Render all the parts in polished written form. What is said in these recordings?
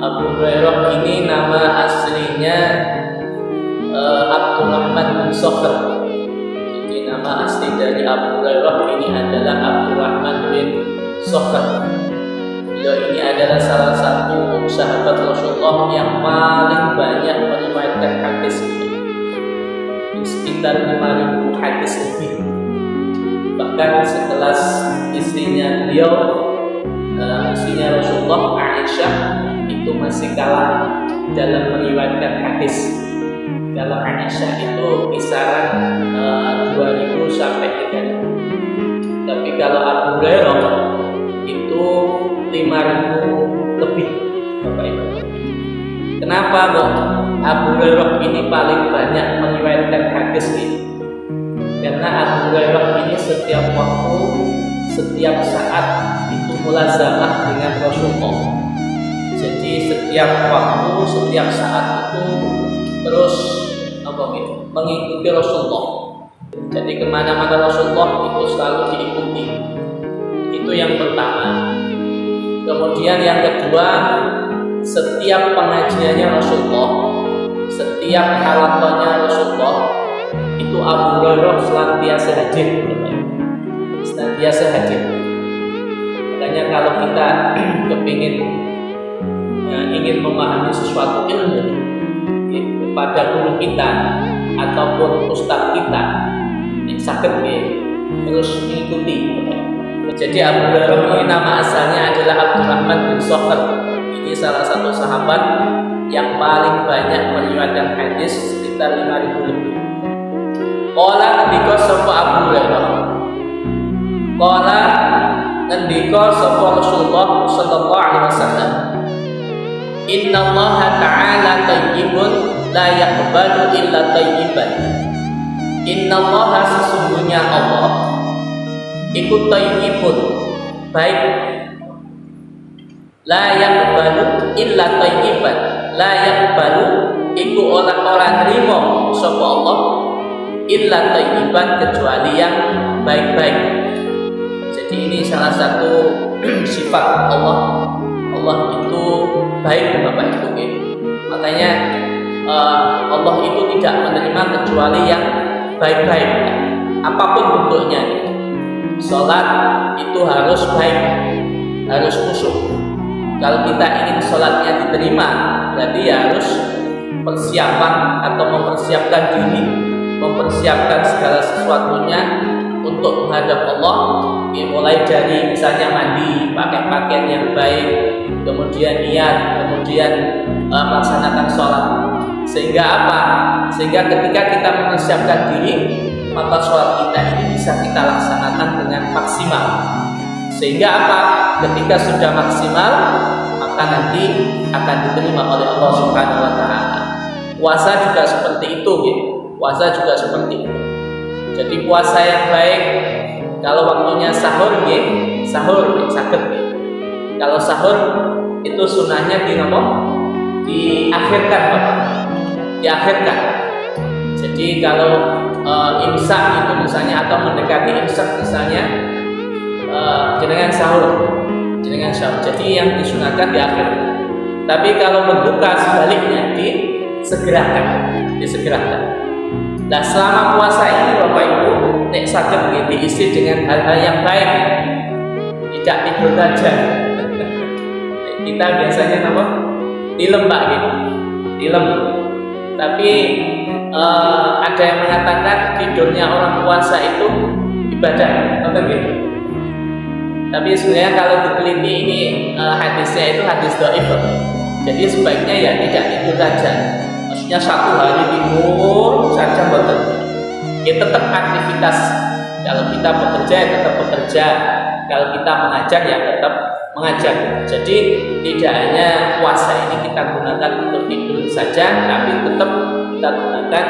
Abu Hurairah ini nama aslinya Abdurrahman bin Sakhr. Jadi nama asli dari Abu Hurairah ini adalah Abdurrahman bin Sakhr. Beliau ini adalah salah satu sahabat Rasulullah yang paling banyak meriwayatkan hadis, sekitar 5.000 hadis lebih. Bahkan sekelas istrinya beliau, istrinya Rasulullah, Aisyah, itu masih kalah dalam meriwayatkan hadis. Kalau Aisyah itu kisaran 2.000 sampai 3.000. Tapi kalau Abu Hurairah itu 5.000 lebih, Bapak Ibu. Kenapa kok Abu Hurairah ini paling banyak meriwayatkan hadis ini? Karena Abu Hurairah ini setiap waktu, setiap saat itu mulazamah dengan Rasulullah. Jadi setiap waktu, setiap saat itu terus mengikuti Rasulullah. Jadi kemana-mana Rasulullah itu selalu diikuti. Itu yang pertama. Kemudian yang kedua, setiap pengajiannya Rasulullah, setiap halaqahnya Rasulullah, itu Abu Hurairah senantiasa hadir. Senantiasa hadir. Makanya kalau kita ingin memahami sesuatu ilmu kepada guru kita ataupun ustaz kita yang sakit terus mengikuti. Jadi Abu Hurairah ini nama asalnya adalah Abdurrahman bin Sakhr. Ini salah satu sahabat yang paling banyak meriwayatkan hadis, sekitar 5.000 lebih. Qala ngendika sapa Abu Hurairah. Qala ngendika sapa Rasulullah sallallahu alaihi wasallam. Innallaha ta'ala thayyibun la yaqbalu illa thayyiban. Innallaha sesungguhnya Allah iku thayyibun, baik, la yaqbalu illa thayyiban. La yaqbalu iku ora nrimo sapa Allah illa thayyiban, kecuali yang baik-baik. Jadi ini salah satu sifat Allah. Allah itu baik, Bapak Ibu. Makanya Allah itu tidak menerima kecuali yang baik-baik, apapun bentuknya. Sholat itu harus baik, harus khusyuk. Kalau kita ingin sholatnya diterima, berarti harus persiapan atau mempersiapkan diri, mempersiapkan segala sesuatunya untuk menghadap Allah. Mulai dari misalnya mandi, pakai pakaian yang baik, kemudian niat, kemudian melaksanakan sholat. Sehingga apa? Sehingga ketika kita mempersiapkan diri, maka sholat kita ini bisa kita laksanakan dengan maksimal. Sehingga apa? Ketika sudah maksimal, maka nanti akan diterima oleh Allah Subhanahu wa Ta'ala. Puasa juga seperti itu, gitu. Puasa juga seperti itu. Jadi puasa yang baik, kalau waktunya sahur, sahur sakit. Kalau sahur itu sunnahnya diakhirkan, Bapak. Diakhirkan. Jadi kalau imsak itu misalnya, atau mendekati imsak misalnya, jenengan sahur. Jadi yang disunahkan di akhir. Tapi kalau berbuka sebaliknya disegerakan. Nah, selama puasa ini Bapak Ibu nek saged diisi dengan hal-hal yang baik, tidak tidur saja. Kita biasanya tilem Pak gitu. Tilem. Tapi ada yang mengatakan tidurnya orang puasa itu ibadah, betul gitu. Tapi sebenarnya kalau diteliti ini hadisnya itu hadis dhaif. Jadi sebaiknya ya tidak tidur saja. Maksudnya satu hari tidur saja betul. Ya tetap aktivitas. Kalau kita bekerja ya tetap bekerja. Kalau kita mengajar ya tetap mengajar. Jadi tidak hanya puasa ini kita gunakan untuk tidur saja, tapi tetap kita gunakan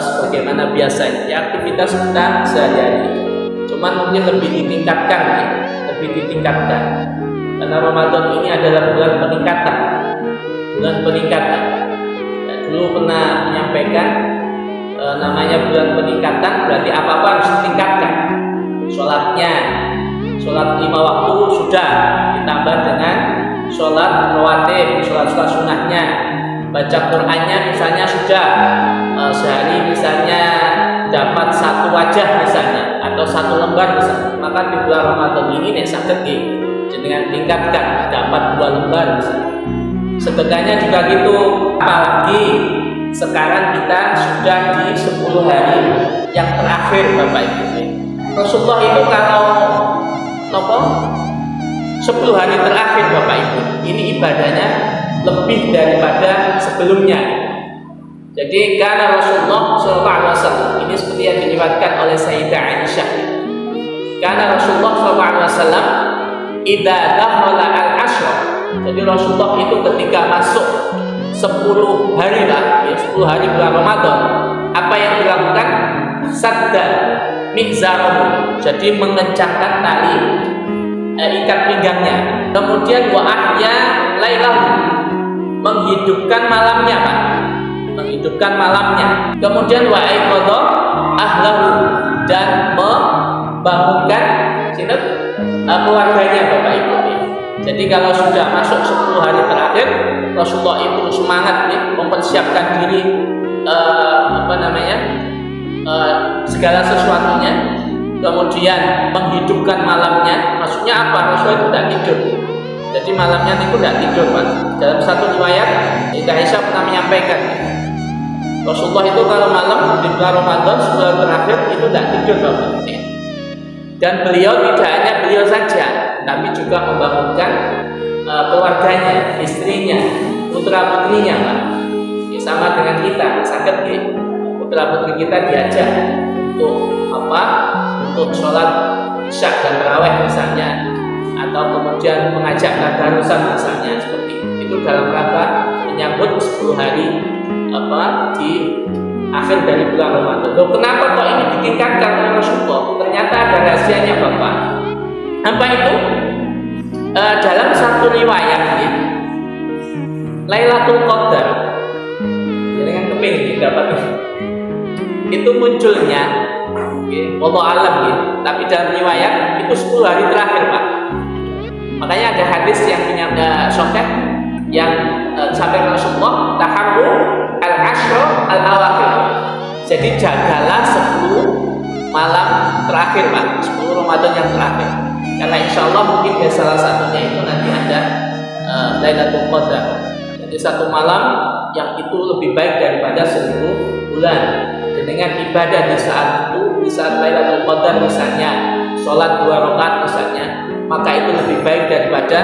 sebagaimana biasanya ya, aktivitas kita sehari-hari. Cuman mungkin lebih ditingkatkan. Karena Ramadan ini adalah bulan peningkatan. Dan dulu pernah menyampaikan namanya bulan peningkatan, berarti apa-apa harus ditingkatkan. Sholatnya, sholat 5 waktu sudah ditambah dengan sholat rawatib, sholat baca Qur'annya misalnya sudah sehari misalnya dapat satu wajah misalnya atau satu lembar misalnya, maka di bulan Ramadan ini nek saged dengan tingkatkan dapat 2 lembar misalnya. Sedekahnya juga gitu, apalagi sekarang kita sudah di 10 hari yang terakhir Bapak Ibu. Rasulullah itu kalau 10 hari terakhir Bapak Ibu, ini ibadahnya lebih daripada sebelumnya. Jadi karena Rasulullah SAW ini seperti yang diriwayatkan oleh Sayyidah Aisyah, karena Rasulullah SAW idza dakhala al-ashr, jadi Rasulullah itu ketika masuk 10 hari lah, ya, 10 hari bulan Ramadan, apa yang dilakukan? Sadda mizarahu, jadi mengencangkan tali ikat pinggangnya. Kemudian wa ahya lailahu, menghidupkan malamnya Pak, menghidupkan malamnya. Kemudian wa aiqadha ahlahu, dan membangunkan keluarganya Bapak Ibu. Jadi kalau sudah masuk 10 hari terakhir, Rasulullah itu semangat mempersiapkan diri segala sesuatunya. Kemudian menghidupkan malamnya, maksudnya apa? Rasulullah itu tidak tidur. Jadi malamnya itu tidak tidur Pak. Dalam satu riwayat Sayyidah Aisyah pernah menyampaikan, Rasulullah itu kalau malam di bulan Ramadan 10 terakhir itu tidak tidur Bapak. Dan beliau tidak hanya beliau saja, tapi juga membangunkan keluarganya, istrinya, putra putrinya Pak. Ya, sama dengan kita, sakit putra putri kita diajak untuk untuk sholat isya dan tarawih misalnya, atau kemudian mengajak tadarusan misalnya, seperti itu dalam rangka menyambut 10 hari di akhir dari bulan Ramadan. Loh, kenapa kok ini ditingkatkan oleh Rasulullah? Ternyata ada rahasianya Bapak. Apa itu? Dalam satu riwayat Lailatul Qadar, jangan kepingin dapat itu munculnya wallahu alam tapi dalam riwayat itu 10 hari terakhir Pak. Makanya ada hadis yang punya sahih yang sampai Rasulullah taharru al-ashr al-awakhir. Jadi jagalah 10 malam terakhir Pak, 10 Ramadan yang terakhir. Karena insya Allah mungkin salah satunya itu nanti ada Lailatul Qadar. Jadi satu malam yang itu lebih baik daripada 1000 bulan. Dan dengan ibadah di saat itu, di saat Lailatul Qadar misalnya, sholat 2 rakaat misalnya, maka itu lebih baik daripada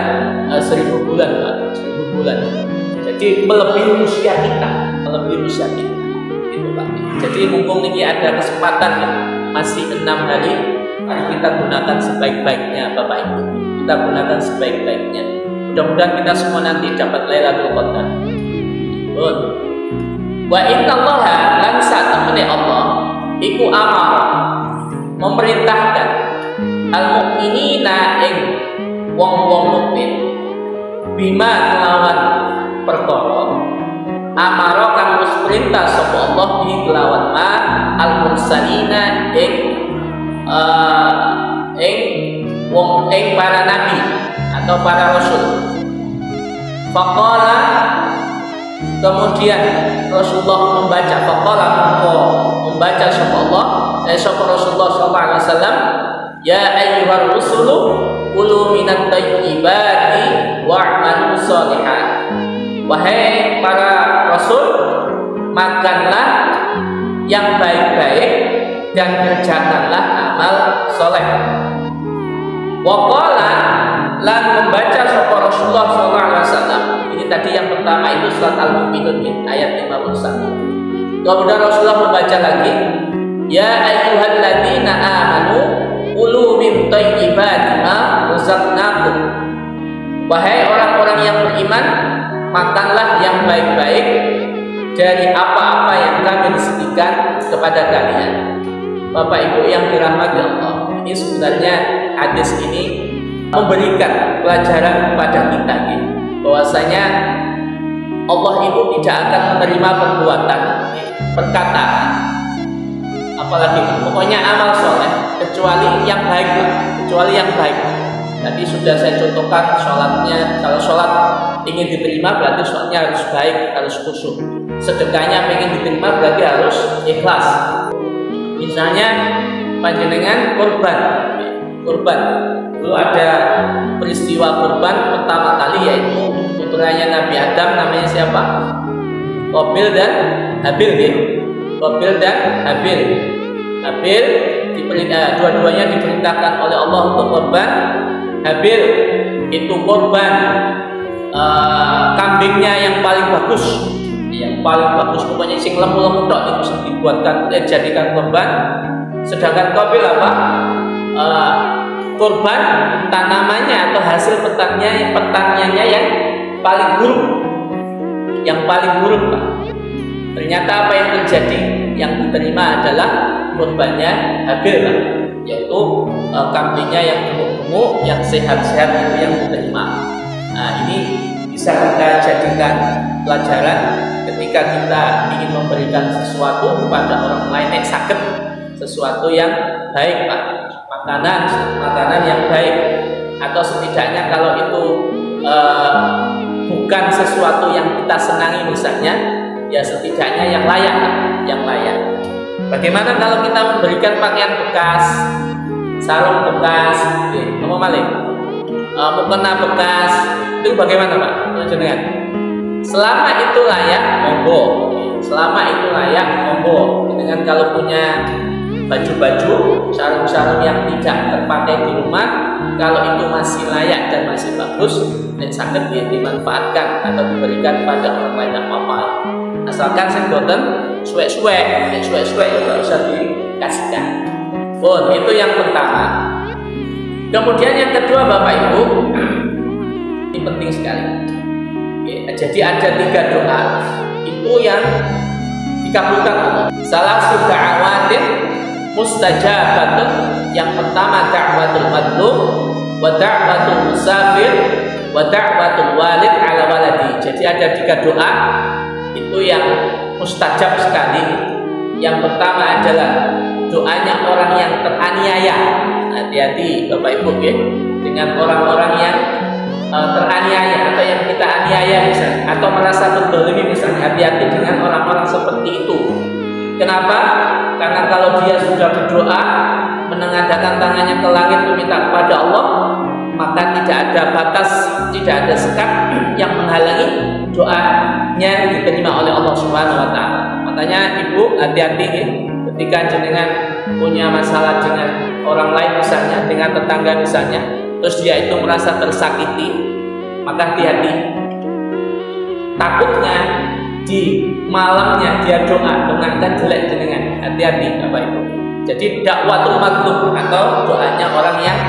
1000 bulan Pak, 1000 bulan. Jadi melebihi usia kita, itu Pak. Jadi mumpung ini ada kesempatan masih 6 hari, mari kita gunakan sebaik-baiknya Bapak Ibu. Kita gunakan sebaik-baiknya. Mudah-mudahan kita semua nanti dapat Lailatul Qadar. Wa innallaha lan satamene Allah iku amar memerintahkan al-mukminina ing wong-wong mukmin bima kelawan perkara amara kang wis perintah sapa Allah bi kelawan ma al-mursalina ing para nabi atau para rasul. Faqala, kemudian Rasulullah membaca sapa Allah sapa Rasulullah sallallahu alaihi wasallam, ya ayyuhar rusulu kulu minat thayyibati wa'malu sholihan. Wahai para rasul, makanlah yang baik-baik dan kerjakanlah amal soleh. Waqala, lan membaca sapa Rasulullah sallallahu alaihi wasallam. Ini tadi yang pertama itu surat Al-Mu'minun ayat 51. Kemudian Rasulullah membaca lagi, ya ayyuhalladzina amanu kulu min thayyibati ma razaqnakum. Wahai orang-orang yang beriman, makanlah yang baik-baik dari apa-apa yang kami sediakan kepada kalian. Bapak Ibu yang dirahmati Allah, ini sebenarnya hadis ini memberikan pelajaran kepada kita bahwasanya Allah itu tidak akan menerima perbuatan, perkataan, apalagi pokoknya amal soleh kecuali yang baik, Tadi sudah saya contohkan sholatnya, kalau sholat ingin diterima berarti sholatnya harus baik, harus khusyuk. Sedekahnya pengen diterima berarti harus ikhlas. Misalnya panjenengan kurban. Dulu ada peristiwa kurban pertama kali, yaitu putranya Nabi Adam, namanya siapa? Qabil dan Habil. Qabil dan Habil. Dua-duanya diperintahkan oleh Allah untuk kurban. Habil itu kurban kambingnya yang paling bagus, pokoknya sing lemu-lemu tok itu dibuatkan dijadikan kurban. Sedangkan Qabil apa? Kurban tanamannya atau hasil pertaniannya yang paling buruk, Pak. Ternyata apa yang terjadi? Yang diterima adalah kurbannya Habil, Pak. Yaitu kambingnya yang gemuk-gemuk, yang sehat-sehat itu yang diterima. Nah, ini bisa kita jadikan pelajaran ketika kita ingin memberikan sesuatu kepada orang lain yang sakit, sesuatu yang baik, Pak. Makanan yang baik, atau setidaknya kalau itu bukan sesuatu yang kita senangi misalnya, ya setidaknya yang layak. Bagaimana kalau kita memberikan pakaian bekas, sarung bekas, mukena bekas, itu bagaimana, Pak? Selama itu layak, monggo. Dengan kalau punya baju-baju, sarung-sarung yang tidak terpakai di rumah, kalau itu masih layak dan masih bagus, dan sangat dimanfaatkan atau diberikan pada orang lain, tidak apa-apa. Asalkan sedotan suwe-suwe nggak usah dikasihkan. Itu yang pertama. Kemudian yang kedua, Bapak Ibu, ini penting sekali. Jadi ada 3 doa itu yang dikabulkan Allah. Salah satu da'awatin mustajabatun. Yang pertama da'watul madlum, wa da'watul musafir, wa da'watul walid ala waladi. Jadi ada 3 doa itu yang mustajab sekali. Yang pertama adalah doanya orang yang teraniaya. Hati-hati Bapak Ibu ya, dengan orang-orang yang teraniaya atau yang kita aniaya misalnya, atau merasa terdolimi misalnya. Hati-hati dengan orang-orang seperti itu. Kenapa? Karena kalau dia sudah berdoa, menengadahkan tangannya ke langit meminta kepada Allah, maka tidak ada batas, tidak ada sekat yang menghalangi doanya diterima oleh Allah Subhanahu wa taala. Makanya Ibu hati-hati ketika jenengan punya masalah dengan orang lain misalnya, dengan tetangga misalnya, terus dia itu merasa tersakiti, maka hati-hati. Takutnya di malamnya dia doa dengan jelek jenengan. Hati-hati Bapak Ibu. Jadi dakwatul madlum atau doanya orang yang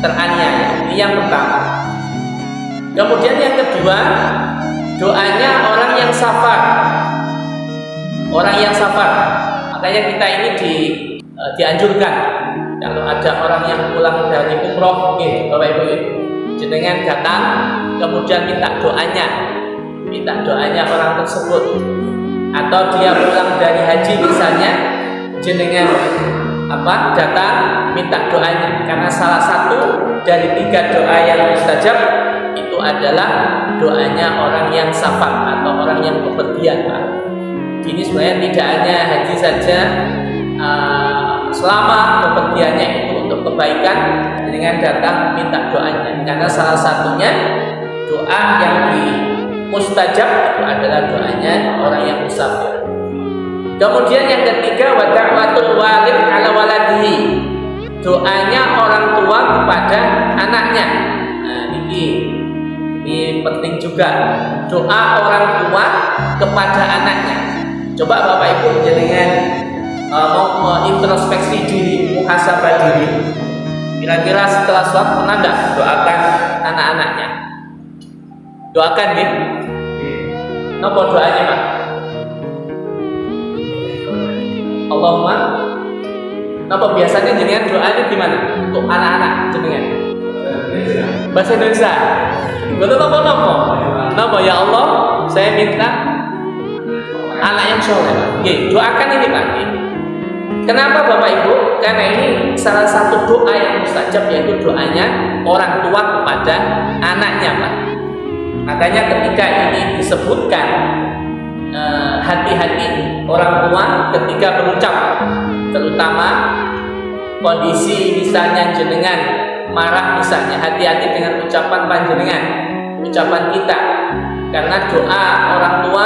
teraniaya. Ini yang pertama. Kemudian yang kedua, doanya orang yang safar. Makanya kita ini dianjurkan kalau ada orang yang pulang dari umroh, Bapak Ibu, jenengan datang kemudian minta doanya orang tersebut. Atau dia pulang dari haji misalnya, jenengan datang minta doanya, karena salah satu dari 3 doa yang mustajab itu adalah doanya orang yang safar atau orang yang bepergian, Pak. Ini sebenarnya tidak hanya haji saja, selama bepergiannya itu untuk kebaikan, dengan datang minta doanya, karena salah satunya doa yang mustajab itu adalah doanya orang yang musafir. Kemudian yang ketiga, wa da'watul walid ala waladihi, doanya orang tua kepada anaknya. Nah, ini penting juga, doa orang tua kepada anaknya. Coba Bapak Ibu jenengan mau introspeksi diri, muhasabah diri. Kira-kira setelah sholat pernah nggak doakan anak-anaknya? Doakan nih. Apa doanya, Pak? Allahumma. Apa biasanya jenengan doanya gimana untuk anak-anak jenengan? Bahasa Indonesia. Betul apa? Ya Allah, saya minta anak yang soleh. Doakan ini, Pak. Kenapa Bapak Ibu? Karena ini salah satu doa yang mustajab, yaitu doanya orang tua kepada anaknya, Pak. Makanya ketika ini disebutkan hati-hati orang tua ketika berucap, terutama kondisi misalnya jenengan marah, misalnya hati-hati dengan ucapan panjenengan, ucapan kita, karena doa orang tua,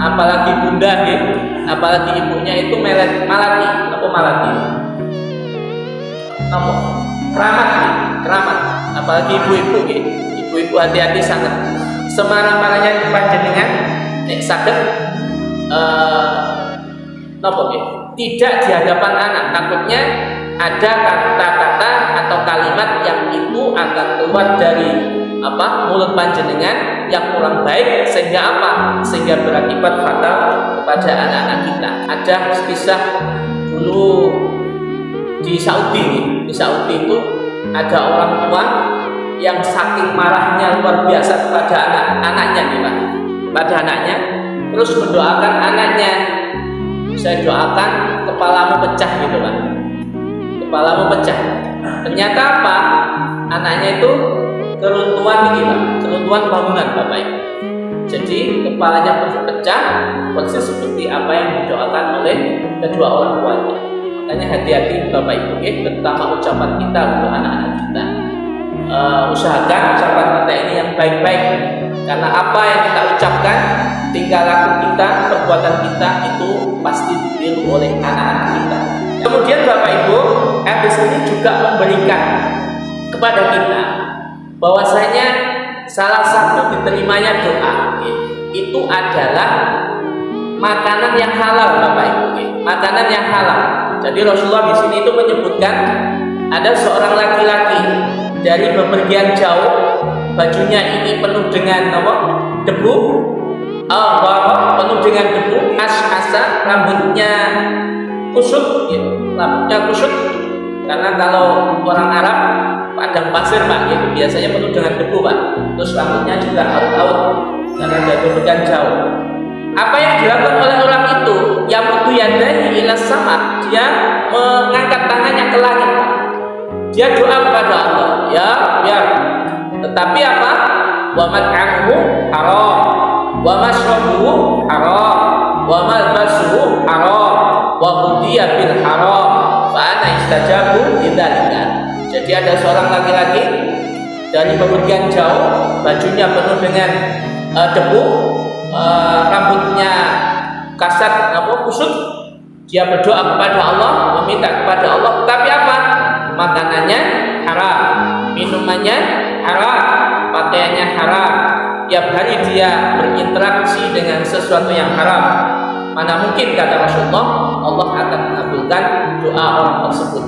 apalagi bunda, apalagi ibunya itu malati, apa malati? Apa? Keramat, apalagi ibu-ibu, ibu-ibu hati-hati sangat. Semarah-marahnya panjenengan, nek saged tidak di hadapan anak, takutnya ada kata-kata atau kalimat yang itu akan keluar dari mulut panjenengan yang kurang baik, sehingga sehingga berakibat fatal kepada anak-anak kita. Ada kisah dulu di Saudi itu ada orang tua yang saking marahnya luar biasa kepada anaknya, terus mendoakan anaknya, saya doakan kepalamu pecah gitu Pak, kepalamu pecah. Ternyata anaknya itu keruntuhan bangunan Bapak Ibu. Jadi kepalanya pecah persis seperti apa yang didoakan oleh kedua orang tuanya. Makanya hati-hati Bapak Ibu, terutama ucapan kita untuk anak-anak kita. Usahakan ucapan kita ini yang baik-baik, karena apa yang kita ucapkan, tingkah laku kita, perbuatan kita itu pasti ditiru oleh anak-anak kita. Kemudian Bapak Ibu, hadis ini juga memberikan kepada kita bahwasanya salah satu diterimanya doa itu adalah makanan yang halal Bapak Ibu, makanan yang halal. Jadi Rasulullah di sini itu menyebutkan ada seorang laki-laki dari bepergian jauh, bajunya ini penuh dengan debu, penuh dengan debu, asa, rambutnya kusut, karena kalau orang Arab padang pasir Pak, biasanya penuh dengan debu Pak. Terus rambutnya juga aut-aut karena dari bepergian jauh. Apa yang dilakukan oleh orang itu? Yamudu yadaihi ila sama, dia mengangkat tangannya ke langit Pak. Dia doa kepada Allah, ya. Tetapi wa mat'amuhu haram, wa mashrabuhu haram, wa malbasuhu haram, wa hudiya bil haram, fa ana istajabu lidzalika. Jadi ada seorang laki-laki dari bepergian jauh, bajunya penuh dengan debu, rambutnya kasar, kusut. Dia berdoa kepada Allah, meminta kepada Allah, tapi makanannya haram, minumannya haram, pakaiannya haram. Tiap hari dia berinteraksi dengan sesuatu yang haram. Mana mungkin, kata Rasulullah, Allah akan mengabulkan doa orang tersebut.